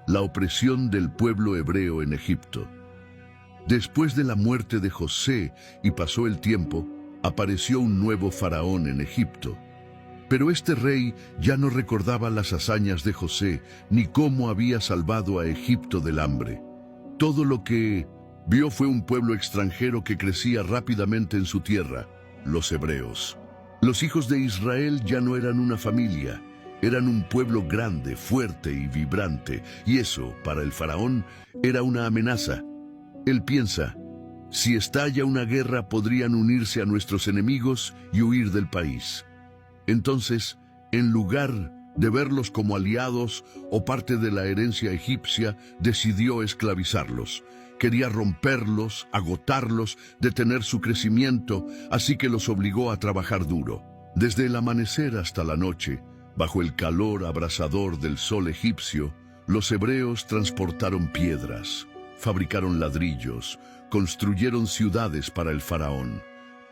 la opresión del pueblo hebreo en Egipto. Después de la muerte de José y pasó el tiempo, apareció un nuevo faraón en Egipto. Pero este rey ya no recordaba las hazañas de José ni cómo había salvado a Egipto del hambre. Todo lo que vio fue un pueblo extranjero que crecía rápidamente en su tierra, los hebreos. Los hijos de Israel ya no eran una familia, eran un pueblo grande, fuerte y vibrante, y eso, para el faraón, era una amenaza. Él piensa, si estalla una guerra podrían unirse a nuestros enemigos y huir del país. Entonces, en lugar de verlos como aliados o parte de la herencia egipcia, decidió esclavizarlos. Quería romperlos, agotarlos, detener su crecimiento, así que los obligó a trabajar duro. Desde el amanecer hasta la noche, bajo el calor abrasador del sol egipcio, los hebreos transportaron piedras, fabricaron ladrillos, construyeron ciudades para el faraón,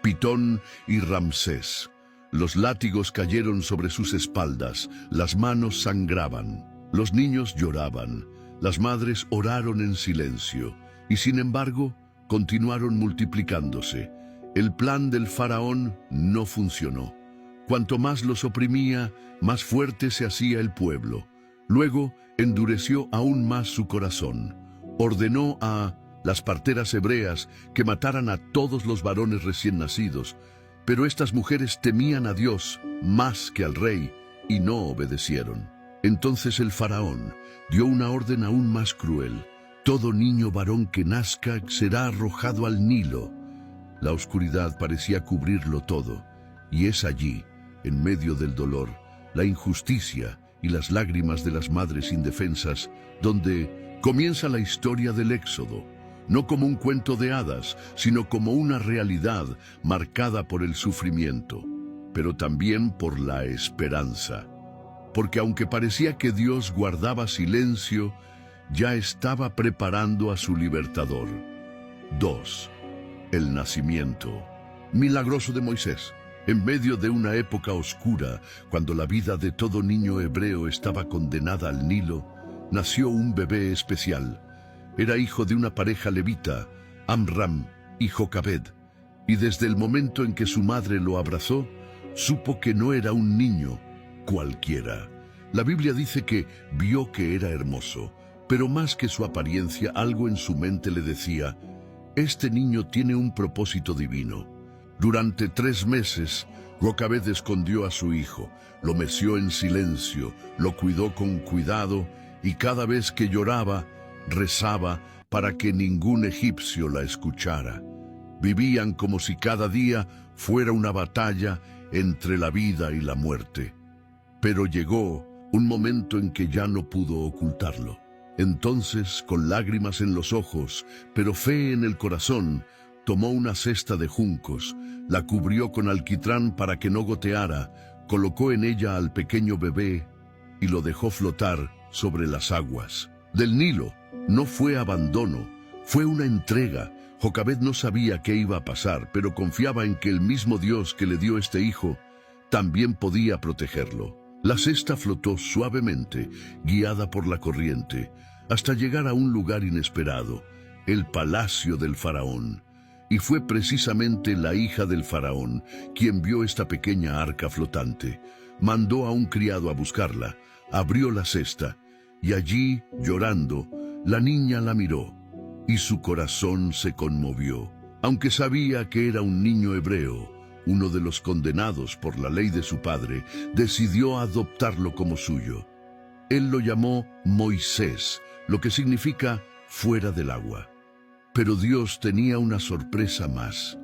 Pitón y Ramsés. Los látigos cayeron sobre sus espaldas, las manos sangraban, los niños lloraban, las madres oraron en silencio, y sin embargo, continuaron multiplicándose. El plan del faraón no funcionó. Cuanto más los oprimía, más fuerte se hacía el pueblo. Luego, endureció aún más su corazón. Ordenó a las parteras hebreas que mataran a todos los varones recién nacidos, pero estas mujeres temían a Dios más que al rey y no obedecieron. Entonces el faraón dio una orden aún más cruel. Todo niño varón que nazca será arrojado al Nilo. La oscuridad parecía cubrirlo todo, y es allí, en medio del dolor, la injusticia y las lágrimas de las madres indefensas, donde comienza la historia del Éxodo, no como un cuento de hadas, sino como una realidad marcada por el sufrimiento, pero también por la esperanza. Porque aunque parecía que Dios guardaba silencio, ya estaba preparando a su libertador. 2. El nacimiento milagroso de Moisés. En medio de una época oscura, cuando la vida de todo niño hebreo estaba condenada al Nilo, nació un bebé especial. Era hijo de una pareja levita, Amram y Jocabed, y desde el momento en que su madre lo abrazó, supo que no era un niño cualquiera. La Biblia dice que vio que era hermoso, pero más que su apariencia, algo en su mente le decía, este niño tiene un propósito divino. Durante 3 meses, Jocabed escondió a su hijo, lo meció en silencio, lo cuidó con cuidado, y cada vez que lloraba, rezaba para que ningún egipcio la escuchara. Vivían como si cada día fuera una batalla entre la vida y la muerte. Pero llegó un momento en que ya no pudo ocultarlo. Entonces, con lágrimas en los ojos, pero fe en el corazón, tomó una cesta de juncos, la cubrió con alquitrán para que no goteara, colocó en ella al pequeño bebé y lo dejó flotar sobre las aguas del Nilo. No fue abandono, fue una entrega. Jocabed no sabía qué iba a pasar, pero confiaba en que el mismo Dios que le dio este hijo también podía protegerlo. La cesta flotó suavemente, guiada por la corriente, hasta llegar a un lugar inesperado, el palacio del faraón. Y fue precisamente la hija del faraón quien vio esta pequeña arca flotante. Mandó a un criado a buscarla, abrió la cesta, y allí, llorando, la niña la miró, y su corazón se conmovió. Aunque sabía que era un niño hebreo, uno de los condenados por la ley de su padre, decidió adoptarlo como suyo. Él lo llamó Moisés, lo que significa fuera del agua. Pero Dios tenía una sorpresa más.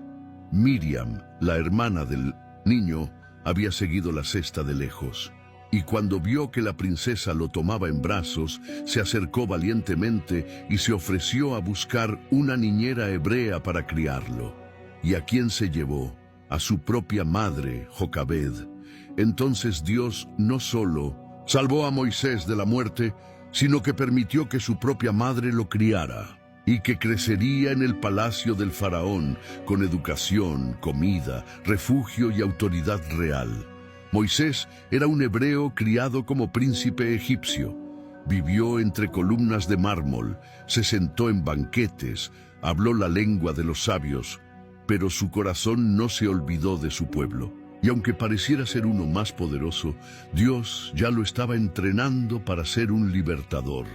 Miriam, la hermana del niño, había seguido la cesta de lejos. Y cuando vio que la princesa lo tomaba en brazos, se acercó valientemente y se ofreció a buscar una niñera hebrea para criarlo. ¿Y a quién se llevó? A su propia madre, Jocabed. Entonces Dios no solo salvó a Moisés de la muerte, sino que permitió que su propia madre lo criara, y que crecería en el palacio del faraón con educación, comida, refugio y autoridad real. Moisés era un hebreo criado como príncipe egipcio. Vivió entre columnas de mármol, se sentó en banquetes, habló la lengua de los sabios, pero su corazón no se olvidó de su pueblo. Y aunque pareciera ser uno más poderoso, Dios ya lo estaba entrenando para ser un libertador,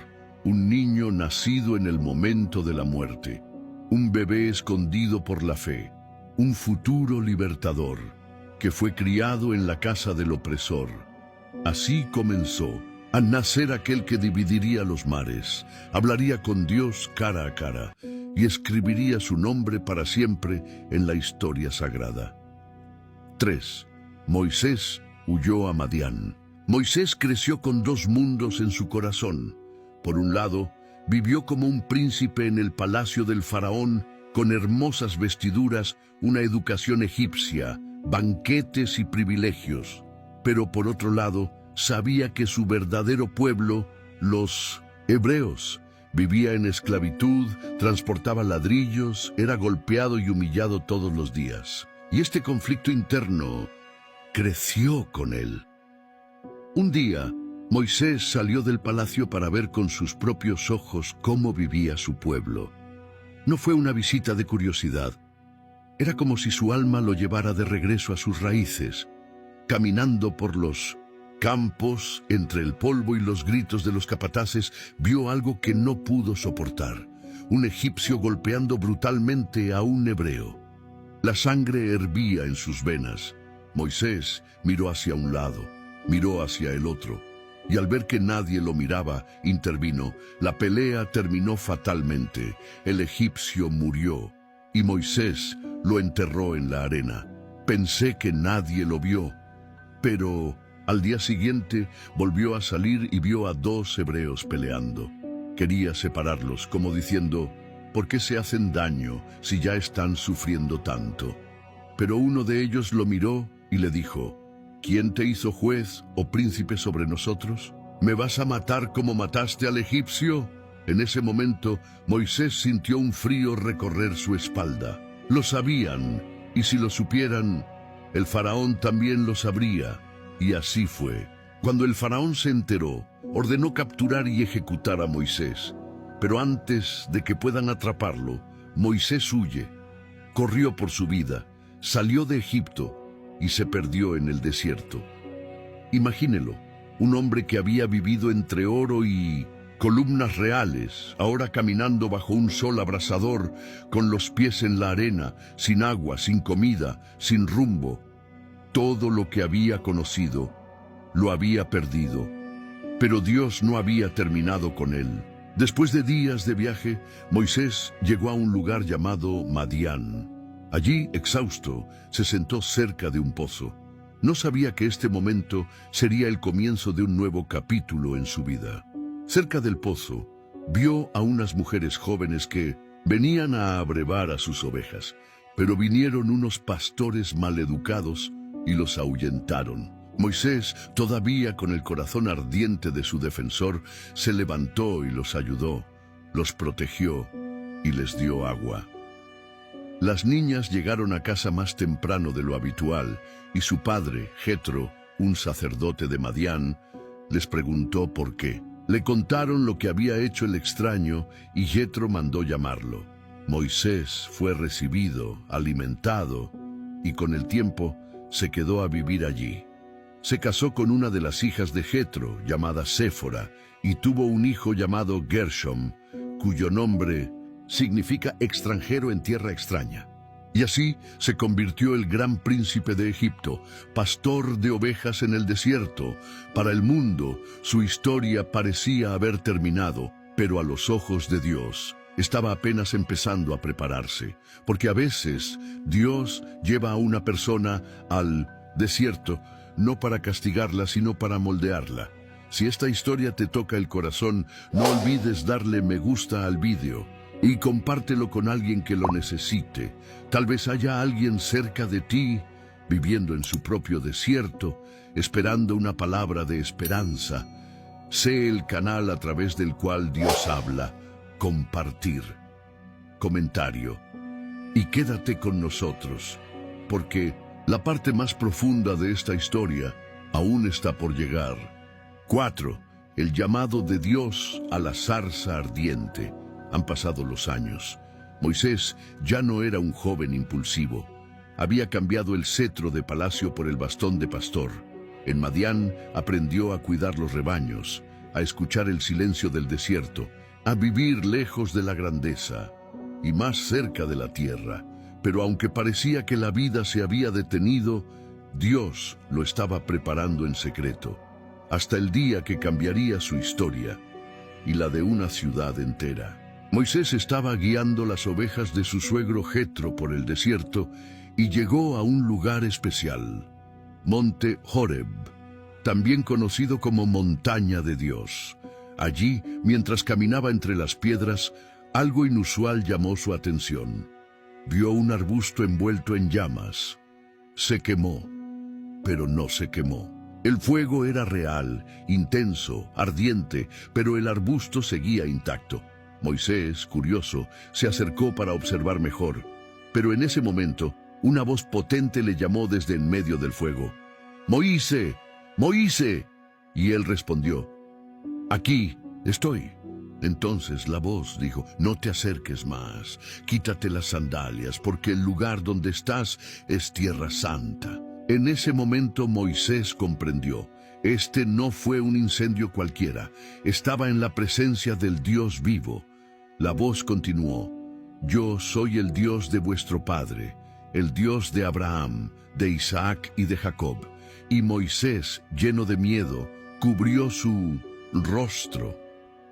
un niño nacido en el momento de la muerte, un bebé escondido por la fe, un futuro libertador que fue criado en la casa del opresor. Así comenzó a nacer aquel que dividiría los mares, hablaría con Dios cara a cara y escribiría su nombre para siempre en la historia sagrada. 3. Moisés huyó a Madián. Moisés creció con dos mundos en su corazón. Por un lado, vivió como un príncipe en el palacio del faraón, con hermosas vestiduras, una educación egipcia, banquetes y privilegios. Pero por otro lado, sabía que su verdadero pueblo, los hebreos, vivía en esclavitud, transportaba ladrillos, era golpeado y humillado todos los días. Y este conflicto interno creció con él. Un día, Moisés salió del palacio para ver con sus propios ojos cómo vivía su pueblo. No fue una visita de curiosidad. Era como si su alma lo llevara de regreso a sus raíces. Caminando por los campos, entre el polvo y los gritos de los capataces, vio algo que no pudo soportar: un egipcio golpeando brutalmente a un hebreo. La sangre hervía en sus venas. Moisés miró hacia un lado, miró hacia el otro, y al ver que nadie lo miraba, intervino. La pelea terminó fatalmente. El egipcio murió, y Moisés lo enterró en la arena. Pensé que nadie lo vio, pero al día siguiente volvió a salir y vio a dos hebreos peleando. Quería separarlos, como diciendo: ¿por qué se hacen daño si ya están sufriendo tanto? Pero uno de ellos lo miró y le dijo: ¿quién te hizo juez o príncipe sobre nosotros? ¿Me vas a matar como mataste al egipcio? En ese momento, Moisés sintió un frío recorrer su espalda. Lo sabían, y si lo supieran, el faraón también lo sabría. Y así fue. Cuando el faraón se enteró, ordenó capturar y ejecutar a Moisés. Pero antes de que puedan atraparlo, Moisés huye. Corrió por su vida, salió de Egipto y se perdió en el desierto. Imagínelo, un hombre que había vivido entre oro y columnas reales, ahora caminando bajo un sol abrasador, con los pies en la arena, sin agua, sin comida, sin rumbo. Todo lo que había conocido, lo había perdido. Pero Dios no había terminado con él. Después de días de viaje, Moisés llegó a un lugar llamado Madián. Allí, exhausto, se sentó cerca de un pozo. No sabía que este momento sería el comienzo de un nuevo capítulo en su vida. Cerca del pozo, vio a unas mujeres jóvenes que venían a abrevar a sus ovejas, pero vinieron unos pastores maleducados y los ahuyentaron. Moisés, todavía con el corazón ardiente de su defensor, se levantó y los ayudó, los protegió y les dio agua. Las niñas llegaron a casa más temprano de lo habitual y su padre, Jetro, un sacerdote de Madián, les preguntó por qué. Le contaron lo que había hecho el extraño y Jetro mandó llamarlo. Moisés fue recibido, alimentado y con el tiempo se quedó a vivir allí. Se casó con una de las hijas de Jetro, llamada Séfora, y tuvo un hijo llamado Gershom, cuyo nombre significa extranjero en tierra extraña. Y así se convirtió el gran príncipe de Egipto, pastor de ovejas en el desierto. Para el mundo, su historia parecía haber terminado, pero a los ojos de Dios estaba apenas empezando a prepararse, porque a veces Dios lleva a una persona al desierto, no para castigarla, sino para moldearla. Si esta historia te toca el corazón, no olvides darle me gusta al vídeo y compártelo con alguien que lo necesite. Tal vez haya alguien cerca de ti, viviendo en su propio desierto, esperando una palabra de esperanza. Sé el canal a través del cual Dios habla. Compartir. Comentario. Y quédate con nosotros, porque la parte más profunda de esta historia aún está por llegar. 4. el llamado de Dios a la zarza ardiente. Han pasado los años. Moisés ya no era un joven impulsivo. Había cambiado el cetro de palacio por el bastón de pastor. En Madián aprendió a cuidar los rebaños, a escuchar el silencio del desierto, a vivir lejos de la grandeza y más cerca de la tierra. Pero aunque parecía que la vida se había detenido, Dios lo estaba preparando en secreto, hasta el día que cambiaría su historia y la de una ciudad entera. Moisés estaba guiando las ovejas de su suegro Jetro por el desierto y llegó a un lugar especial, Monte Horeb, también conocido como Montaña de Dios. Allí, mientras caminaba entre las piedras, algo inusual llamó su atención. Vio un arbusto envuelto en llamas. Se quemó, pero no se quemó. El fuego era real, intenso, ardiente, pero el arbusto seguía intacto. Moisés, curioso, se acercó para observar mejor, pero en ese momento, una voz potente le llamó desde en medio del fuego. «¡Moisés! ¡Moisés!». Y él respondió: «Aquí estoy». Entonces la voz dijo: «No te acerques más, quítate las sandalias, porque el lugar donde estás es tierra santa». En ese momento Moisés comprendió. Este no fue un incendio cualquiera, estaba en la presencia del Dios vivo. La voz continuó: «Yo soy el Dios de vuestro padre, el Dios de Abraham, de Isaac y de Jacob». Y Moisés, lleno de miedo, cubrió su rostro.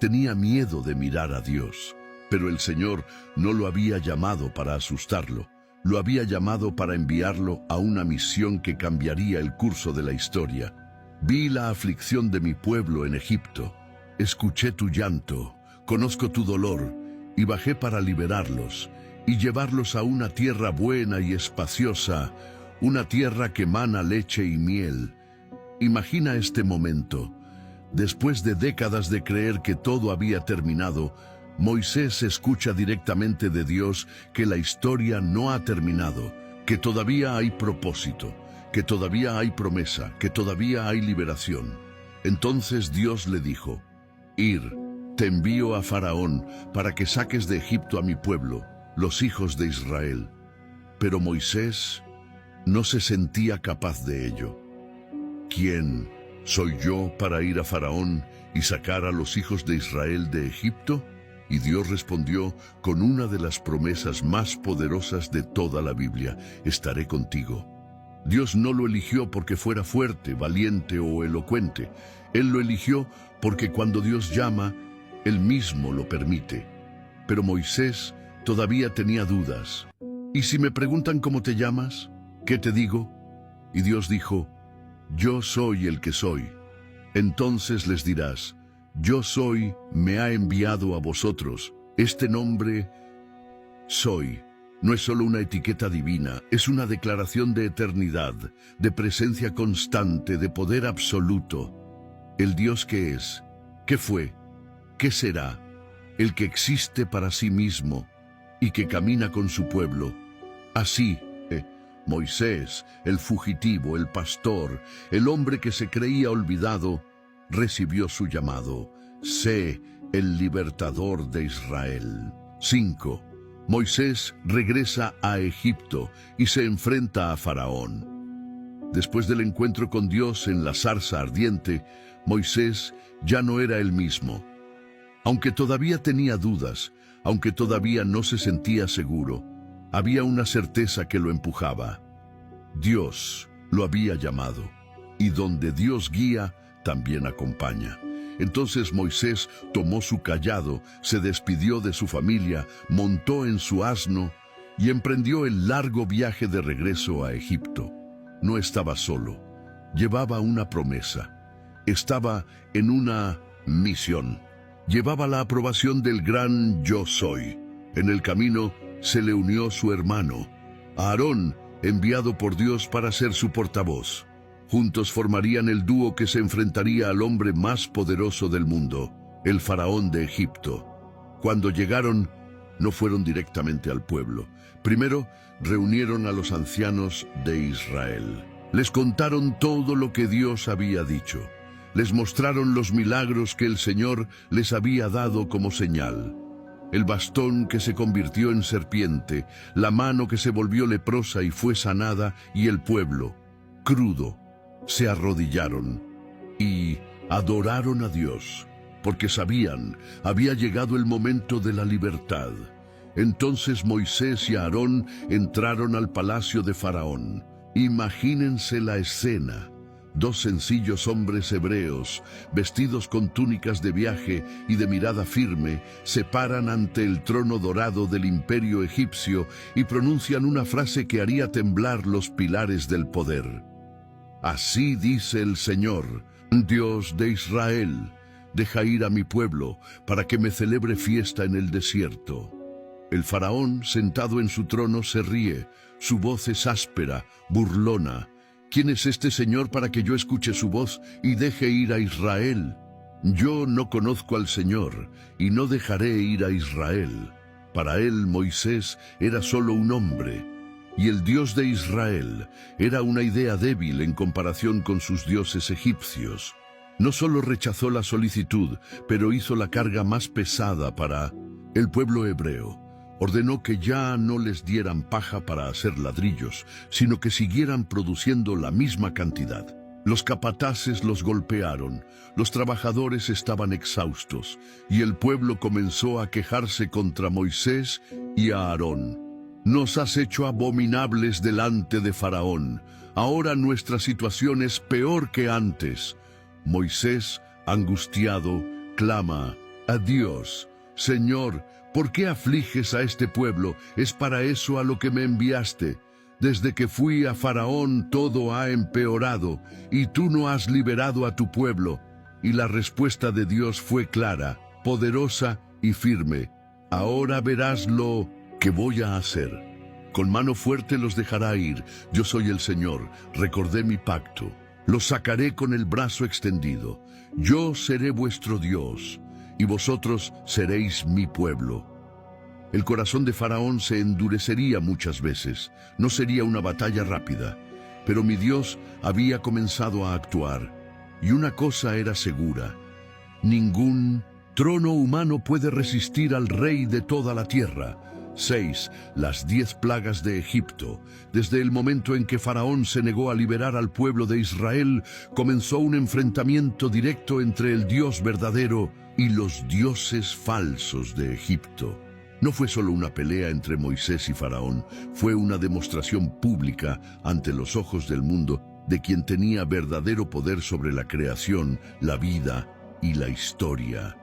Tenía miedo de mirar a Dios, pero el Señor no lo había llamado para asustarlo. Lo había llamado para enviarlo a una misión que cambiaría el curso de la historia. «Vi la aflicción de mi pueblo en Egipto, escuché tu llanto, conozco tu dolor, y bajé para liberarlos y llevarlos a una tierra buena y espaciosa, una tierra que mana leche y miel». Imagina este momento. Después de décadas de creer que todo había terminado, Moisés escucha directamente de Dios que la historia no ha terminado, que todavía hay propósito, que todavía hay promesa, que todavía hay liberación. Entonces Dios le dijo: «Ir, te envío a Faraón para que saques de Egipto a mi pueblo, los hijos de Israel». Pero Moisés no se sentía capaz de ello. «¿Quién soy yo para ir a Faraón y sacar a los hijos de Israel de Egipto?». Y Dios respondió con una de las promesas más poderosas de toda la Biblia: «Estaré contigo». Dios no lo eligió porque fuera fuerte, valiente o elocuente. Él lo eligió porque cuando Dios llama, Él mismo lo permite. Pero Moisés todavía tenía dudas. «¿Y si me preguntan cómo te llamas? ¿Qué te digo?». Y Dios dijo: «Yo soy el que soy». Entonces les dirás: «Yo soy me ha enviado a vosotros». Este nombre, soy, no es solo una etiqueta divina, es una declaración de eternidad, de presencia constante, de poder absoluto. El Dios que es, que fue, que será, el que existe para sí mismo y que camina con su pueblo. Así, Moisés, el fugitivo, el pastor, el hombre que se creía olvidado, recibió su llamado: «Sé el libertador de Israel». 5. Moisés regresa a Egipto y se enfrenta a Faraón. Después del encuentro con Dios en la zarza ardiente, Moisés ya no era el mismo. Aunque todavía tenía dudas, aunque todavía no se sentía seguro, había una certeza que lo empujaba. Dios lo había llamado, y donde Dios guía, también acompaña. Entonces Moisés tomó su cayado, se despidió de su familia, montó en su asno y emprendió el largo viaje de regreso a Egipto. No estaba solo, llevaba una promesa, estaba en una misión, llevaba la aprobación del gran Yo Soy. En el camino se le unió su hermano, Aarón, enviado por Dios para ser su portavoz. Juntos formarían el dúo que se enfrentaría al hombre más poderoso del mundo, el faraón de Egipto. Cuando llegaron, no fueron directamente al pueblo. Primero, reunieron a los ancianos de Israel. Les contaron todo lo que Dios había dicho. Les mostraron los milagros que el Señor les había dado como señal. El bastón que se convirtió en serpiente, la mano que se volvió leprosa y fue sanada, y el pueblo, crudo, se arrodillaron y adoraron a Dios, porque sabían, había llegado el momento de la libertad. Entonces Moisés y Aarón entraron al palacio de Faraón. Imagínense la escena. Dos sencillos hombres hebreos, vestidos con túnicas de viaje y de mirada firme, se paran ante el trono dorado del imperio egipcio y pronuncian una frase que haría temblar los pilares del poder. Así dice el Señor, Dios de Israel, deja ir a mi pueblo para que me celebre fiesta en el desierto. El faraón, sentado en su trono, se ríe, su voz es áspera, burlona. ¿Quién es este Señor para que yo escuche su voz y deje ir a Israel? Yo no conozco al Señor y no dejaré ir a Israel. Para él Moisés era solo un hombre, y el Dios de Israel era una idea débil en comparación con sus dioses egipcios. No solo rechazó la solicitud, pero hizo la carga más pesada para el pueblo hebreo. Ordenó que ya no les dieran paja para hacer ladrillos, sino que siguieran produciendo la misma cantidad. Los capataces los golpearon, los trabajadores estaban exhaustos, y el pueblo comenzó a quejarse contra Moisés y a Aarón. Nos has hecho abominables delante de Faraón. Ahora nuestra situación es peor que antes. Moisés, angustiado, clama a Dios: Señor, ¿por qué afliges a este pueblo? Es para eso a lo que me enviaste. Desde que fui a Faraón todo ha empeorado, y tú no has liberado a tu pueblo. Y la respuesta de Dios fue clara, poderosa y firme. Ahora verás lo que voy a hacer. Con mano fuerte los dejará ir. Yo soy el Señor, recordé mi pacto. Los sacaré con el brazo extendido. Yo seré vuestro Dios, y vosotros seréis mi pueblo. El corazón de Faraón se endurecería muchas veces. No sería una batalla rápida, pero mi Dios había comenzado a actuar. Y una cosa era segura: ningún trono humano puede resistir al Rey de toda la tierra. 6. Las 10 plagas de Egipto. Desde el momento en que Faraón se negó a liberar al pueblo de Israel, comenzó un enfrentamiento directo entre el Dios verdadero y los dioses falsos de Egipto. No fue solo una pelea entre Moisés y Faraón, fue una demostración pública ante los ojos del mundo de quien tenía verdadero poder sobre la creación, la vida y la historia.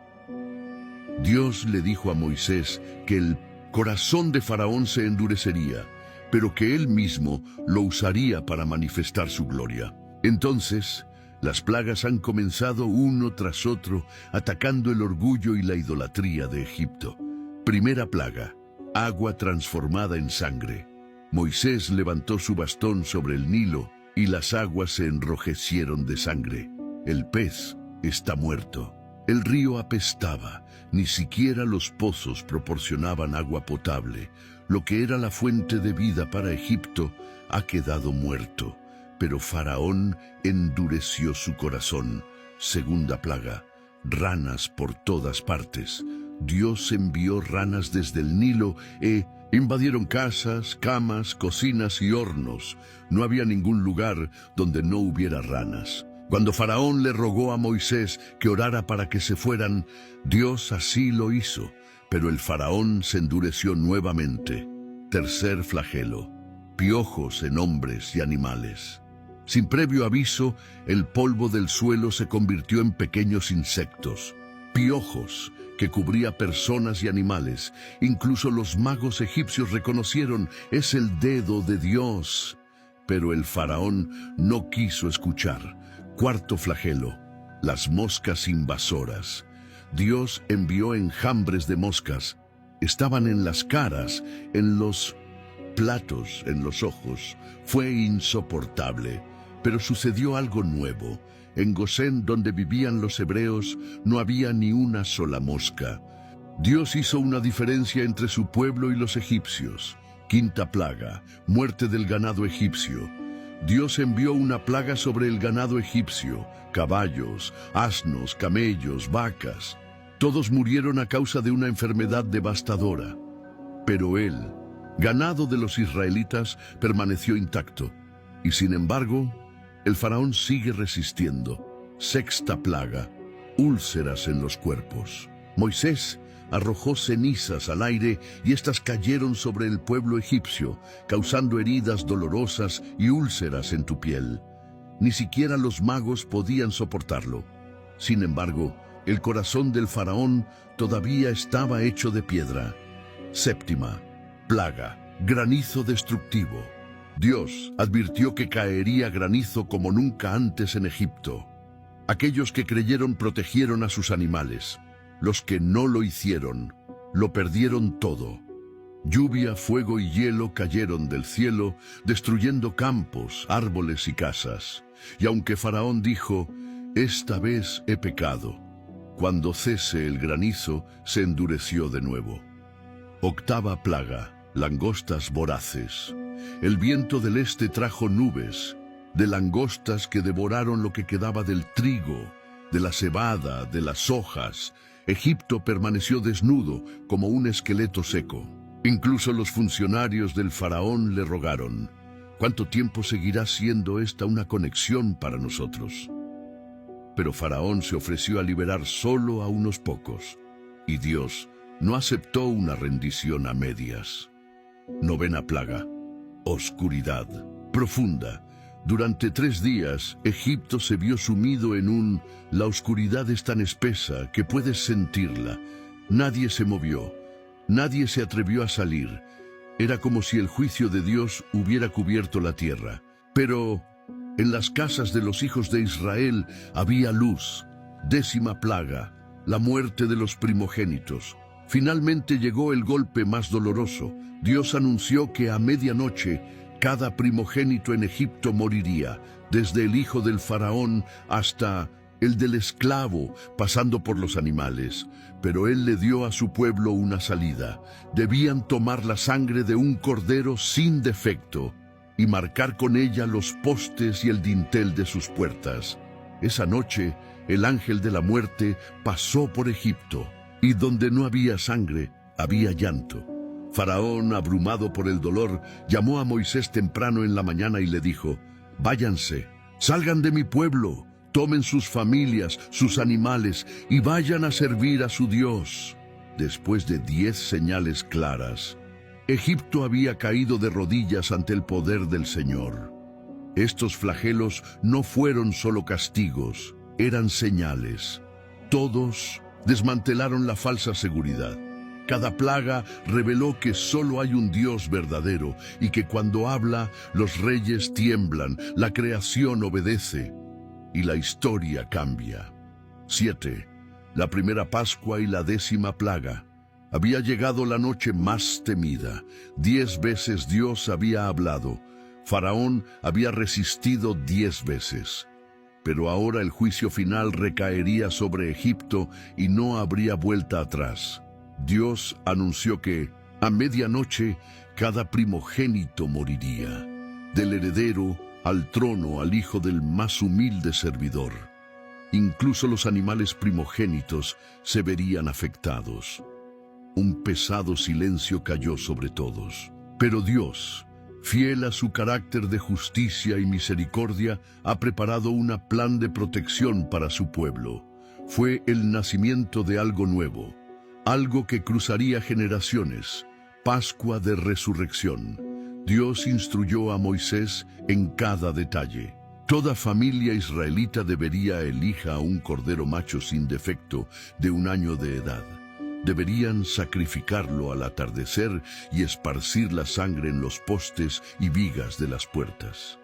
Dios le dijo a Moisés que el corazón de Faraón se endurecería, pero que él mismo lo usaría para manifestar su gloria. Entonces, las plagas han comenzado uno tras otro, atacando el orgullo y la idolatría de Egipto. Primera plaga: agua transformada en sangre. Moisés levantó su bastón sobre el Nilo y las aguas se enrojecieron de sangre. El pez está muerto. El río apestaba, ni siquiera los pozos proporcionaban agua potable. Lo que era la fuente de vida para Egipto ha quedado muerto. Pero Faraón endureció su corazón. Segunda plaga: ranas por todas partes. Dios envió ranas desde el Nilo e invadieron casas, camas, cocinas y hornos. No había ningún lugar donde no hubiera ranas. Cuando Faraón le rogó a Moisés que orara para que se fueran, Dios así lo hizo, pero el Faraón se endureció nuevamente. Tercer flagelo: piojos en hombres y animales. Sin previo aviso, el polvo del suelo se convirtió en pequeños insectos, piojos, que cubría personas y animales. Incluso los magos egipcios reconocieron: es el dedo de Dios. Pero el Faraón no quiso escuchar. Cuarto flagelo: las moscas invasoras. Dios envió enjambres de moscas. Estaban en las caras, en los platos, en los ojos. Fue insoportable. Pero sucedió algo nuevo. En Gosén, donde vivían los hebreos, no había ni una sola mosca. Dios hizo una diferencia entre su pueblo y los egipcios. Quinta plaga: muerte del ganado egipcio. Dios envió una plaga sobre el ganado egipcio, caballos, asnos, camellos, vacas. Todos murieron a causa de una enfermedad devastadora. Pero él, ganado de los israelitas, permaneció intacto. Y sin embargo, el faraón sigue resistiendo. Sexta plaga, úlceras en los cuerpos. Moisés arrojó cenizas al aire y éstas cayeron sobre el pueblo egipcio, causando heridas dolorosas y úlceras en tu piel. Ni siquiera los magos podían soportarlo. Sin embargo, el corazón del faraón todavía estaba hecho de piedra. Séptima plaga, granizo destructivo. Dios advirtió que caería granizo como nunca antes en Egipto. Aquellos que creyeron protegieron a sus animales. Los que no lo hicieron, lo perdieron todo. Lluvia, fuego y hielo cayeron del cielo, destruyendo campos, árboles y casas. Y aunque Faraón dijo, «Esta vez he pecado», cuando cese el granizo, se endureció de nuevo. Octava plaga, langostas voraces. El viento del este trajo nubes de langostas que devoraron lo que quedaba del trigo, de la cebada, de las hojas. Egipto permaneció desnudo como un esqueleto seco. Incluso los funcionarios del faraón le rogaron, ¿cuánto tiempo seguirá siendo esta una conexión para nosotros? Pero Faraón se ofreció a liberar solo a unos pocos, y Dios no aceptó una rendición a medias. Novena plaga, oscuridad profunda. Durante 3 días, Egipto se vio sumido en la oscuridad es tan espesa que puedes sentirla. Nadie se movió, nadie se atrevió a salir. Era como si el juicio de Dios hubiera cubierto la tierra. Pero en las casas de los hijos de Israel había luz. Décima plaga, la muerte de los primogénitos. Finalmente llegó el golpe más doloroso. Dios anunció que a medianoche cada primogénito en Egipto moriría, desde el hijo del faraón hasta el del esclavo, pasando por los animales. Pero él le dio a su pueblo una salida. Debían tomar la sangre de un cordero sin defecto y marcar con ella los postes y el dintel de sus puertas. Esa noche, el ángel de la muerte pasó por Egipto, y donde no había sangre, había llanto. Faraón, abrumado por el dolor, llamó a Moisés temprano en la mañana y le dijo, «Váyanse, salgan de mi pueblo, tomen sus familias, sus animales, y vayan a servir a su Dios». Después de 10 señales claras, Egipto había caído de rodillas ante el poder del Señor. Estos flagelos no fueron solo castigos, eran señales. Todos desmantelaron la falsa seguridad. Cada plaga reveló que solo hay un Dios verdadero y que cuando habla, los reyes tiemblan, la creación obedece y la historia cambia. 7. La primera Pascua y la 10ª plaga. Había llegado la noche más temida. 10 veces Dios había hablado. Faraón había resistido 10 veces. Pero ahora el juicio final recaería sobre Egipto y no habría vuelta atrás. Dios anunció que, a medianoche, cada primogénito moriría, del heredero al trono al hijo del más humilde servidor. Incluso los animales primogénitos se verían afectados. Un pesado silencio cayó sobre todos. Pero Dios, fiel a su carácter de justicia y misericordia, ha preparado un plan de protección para su pueblo. Fue el nacimiento de algo nuevo. Algo que cruzaría generaciones, Pascua de Resurrección. Dios instruyó a Moisés en cada detalle. Toda familia israelita debería elegir a un cordero macho sin defecto de 1 año de edad. Deberían sacrificarlo al atardecer y esparcir la sangre en los postes y vigas de las puertas.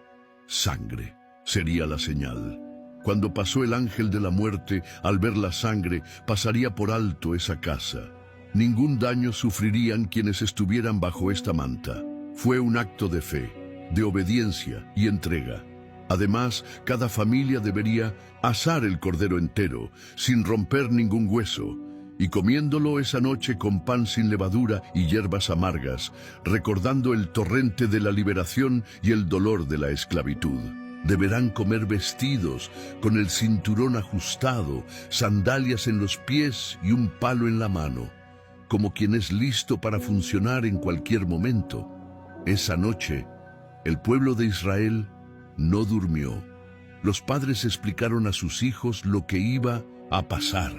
Sangre sería la señal. Cuando pasó el ángel de la muerte, al ver la sangre, pasaría por alto esa casa. Ningún daño sufrirían quienes estuvieran bajo esta manta. Fue un acto de fe, de obediencia y entrega. Además, cada familia debería asar el cordero entero, sin romper ningún hueso. y comiéndolo esa noche con pan sin levadura y hierbas amargas, recordando el torrente de la liberación y el dolor de la esclavitud. Deberán comer vestidos, con el cinturón ajustado, sandalias en los pies y un palo en la mano, como quien es listo para funcionar en cualquier momento. Esa noche, el pueblo de Israel no durmió. Los padres explicaron a sus hijos lo que iba a pasar.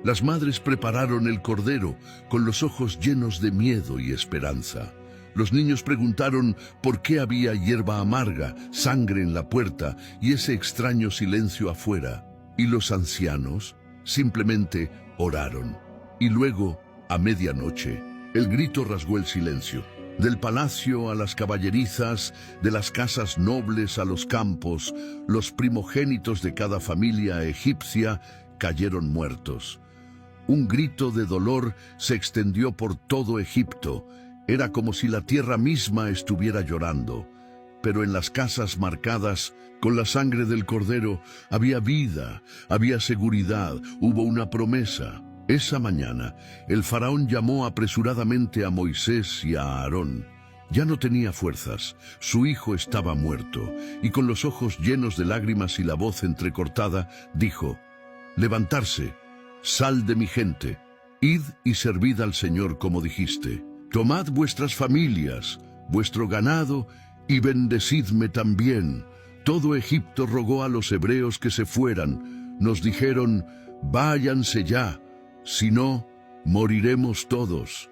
Las madres prepararon el cordero con los ojos llenos de miedo y esperanza. Los niños preguntaron por qué había hierba amarga, sangre en la puerta y ese extraño silencio afuera. Y los ancianos simplemente oraron. Y luego, a medianoche, el grito rasgó el silencio. Del palacio a las caballerizas, de las casas nobles a los campos, los primogénitos de cada familia egipcia cayeron muertos. Un grito de dolor se extendió por todo Egipto. Era como si la tierra misma estuviera llorando. Pero en las casas marcadas con la sangre del cordero había vida, había seguridad, hubo una promesa. Esa mañana, el faraón llamó apresuradamente a Moisés y a Aarón. Ya no tenía fuerzas, su hijo estaba muerto, y con los ojos llenos de lágrimas y la voz entrecortada, dijo: «Levantarse, sal de mi gente, id y servid al Señor como dijiste. Tomad vuestras familias, vuestro ganado, y bendecidme también». Todo Egipto rogó a los hebreos que se fueran. Nos dijeron: «Váyanse ya, si no, moriremos todos».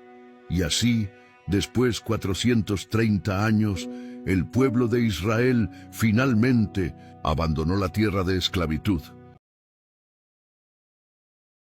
Y así, después 430 años, el pueblo de Israel finalmente abandonó la tierra de esclavitud.